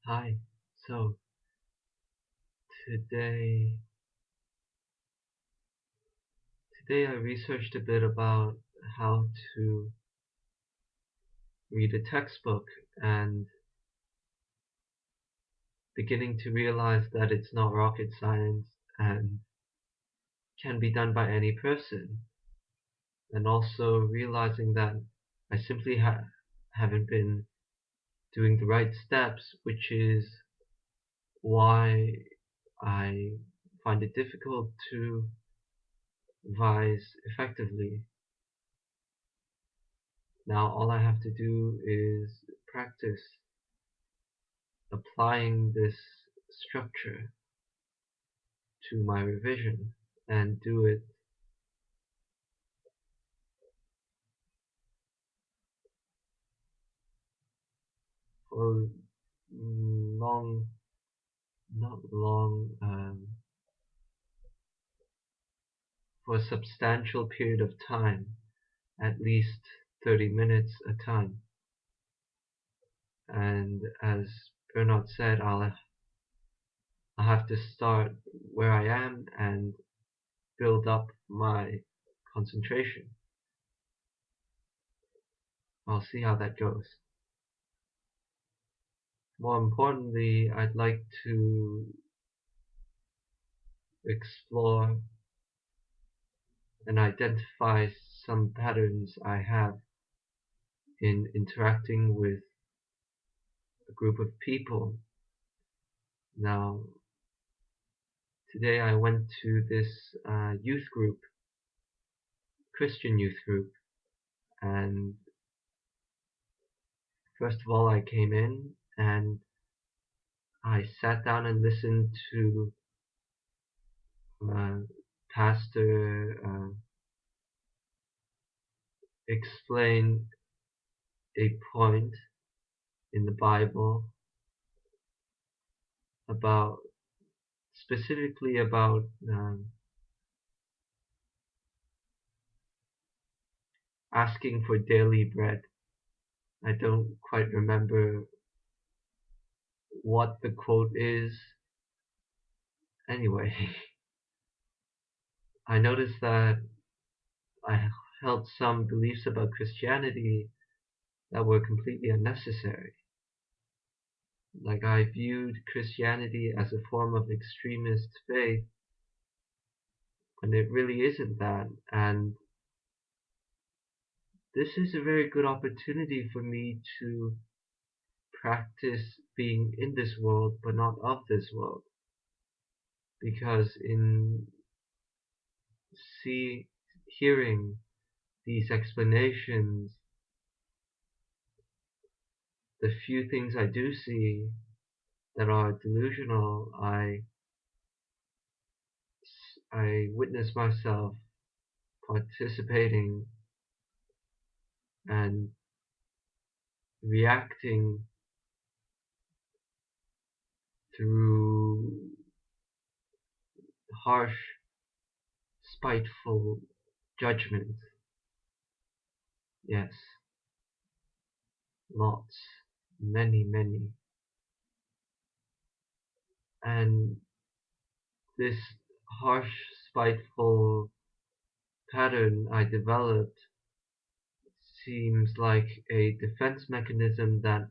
Hi. So today, today I researched a bit about how to read a textbook and beginning to realize that it's not rocket science and can be done by any person. And also realizing that I simply haven't been doing the right steps, which is why I find it difficult to revise effectively. Now all I have to do is practice applying this structure to my revision and do it for long, not long, for a substantial period of time, at least 30 minutes a time. And as Bernard said, I'll have to start where I am and build up my concentration. I'll see how that goes. More importantly, I'd like to explore and identify some patterns I have in interacting with a group of people. Now, today I went to this youth group, Christian youth group, and first of all, I came in and I sat down and listened to uh, Pastor explain a point in the Bible about specifically about asking for daily bread. I don't quite remember what the quote is. Anyway, I noticed that I held some beliefs about Christianity that were completely unnecessary. Like I viewed Christianity as a form of extremist faith, and it really isn't that. And this is a very good opportunity for me to practice being in this world, but not of this world. Because in see hearing these explanations, the few things I do see that are delusional, I witness myself participating and reacting through harsh, spiteful judgment. Yes, lots, many, many. And this harsh, spiteful pattern I developed seems like a defense mechanism that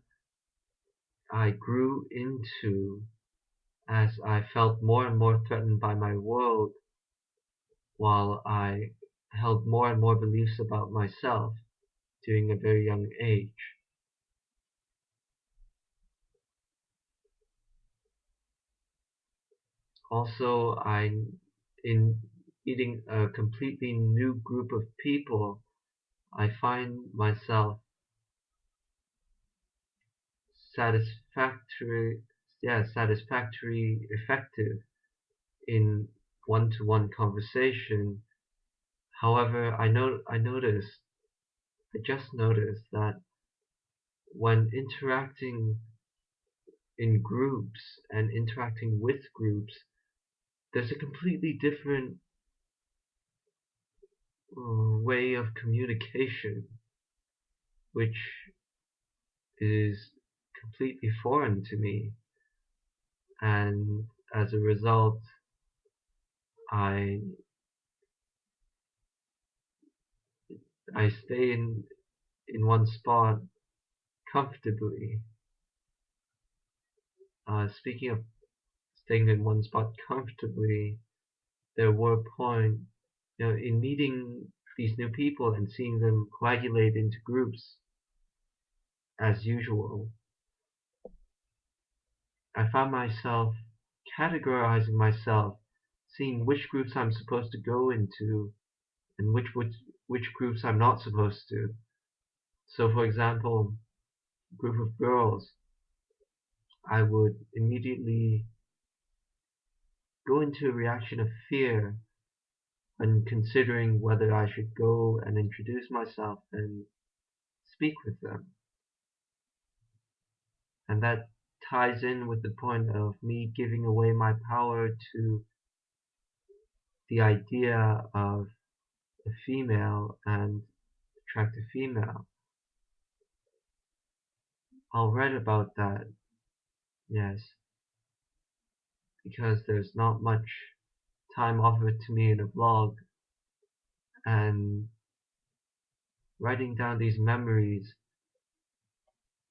I grew into as I felt more and more threatened by my world, while I held more and more beliefs about myself during a very young age. Also, in meeting a completely new group of people, I find myself satisfactory, satisfactory, effective in one-to-one conversation. However, I just noticed that when interacting in groups and interacting with groups, there's a completely different way of communication, which is completely foreign to me. and as a result, I I stay in one spot comfortably. Speaking of staying in one spot comfortably, there were points, in meeting these new people and seeing them coagulate into groups as usual. I found myself categorizing myself, seeing which groups I'm supposed to go into and which groups I'm not supposed to. So, for example, a group of girls, I would immediately go into a reaction of fear when considering whether I should go and introduce myself and speak with them. And that ties in with the point of me giving away my power to the idea of a female and attractive female. I'll write about that, yes, because there's not much time offered to me in a vlog, and writing down these memories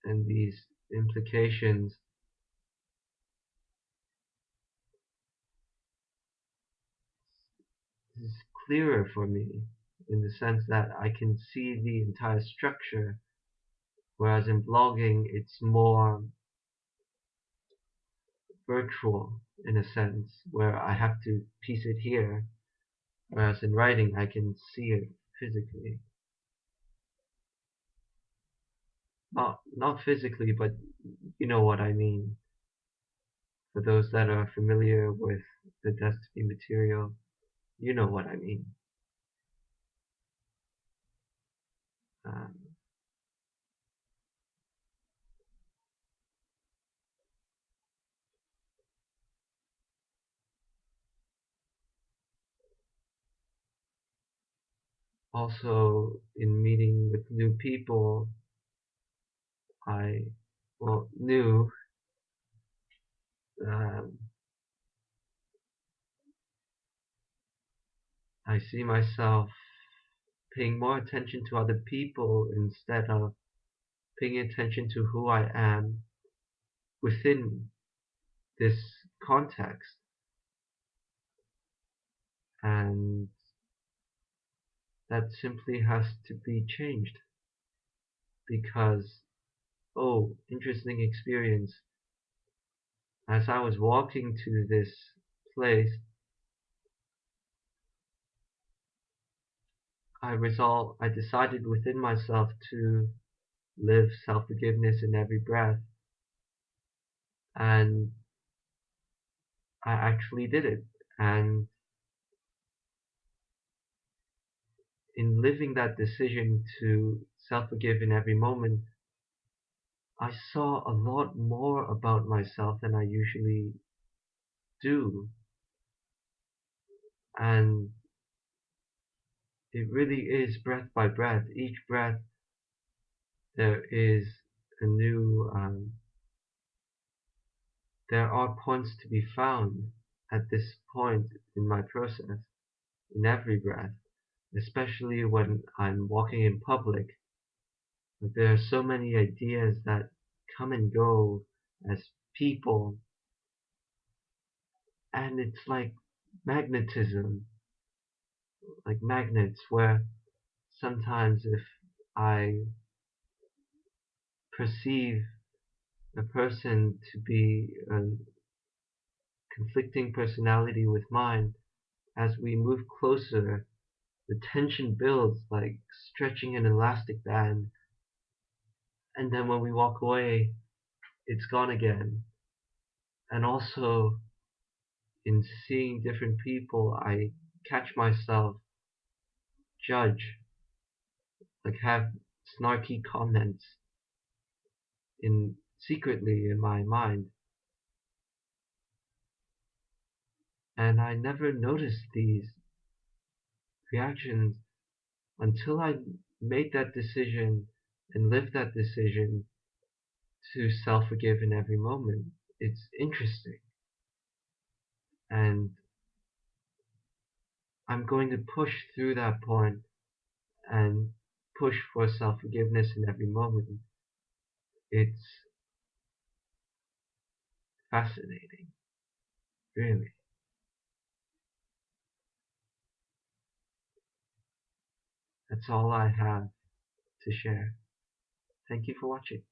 and these implications is clearer for me in the sense that I can see the entire structure, whereas in vlogging it's more virtual in a sense where I have to piece it here, whereas in writing I can see it physically. Not physically, but you know what I mean. For those that are familiar with the Destiny material, you know what I mean. Um, Also, in meeting with new people, I, well, new, um, I see myself paying more attention to other people instead of paying attention to who I am within this context. And that simply has to be changed because, oh, interesting experience. As I was walking to this place, I decided within myself to live self-forgiveness in every breath, and I actually did it. And in living that decision to self-forgive in every moment, I saw a lot more about myself than I usually do. And it really is breath by breath. Each breath, there is a new, there are points to be found at this point in my process, in every breath, especially when I'm walking in public. There are so many ideas that come and go as people, and it's like magnetism, like magnets, where sometimes if I perceive a person to be a conflicting personality with mine, as we move closer, the tension builds like stretching an elastic band, and then when we walk away, it's gone again. And also, in seeing different people, I catch myself judge, like have snarky comments in secretly in my mind, and I never noticed these reactions until I made that decision and lived that decision to self-forgive in every moment. It's interesting. and I'm going to push through that point and push for self-forgiveness in every moment. It's fascinating, really. That's all I have to share. Thank you for watching.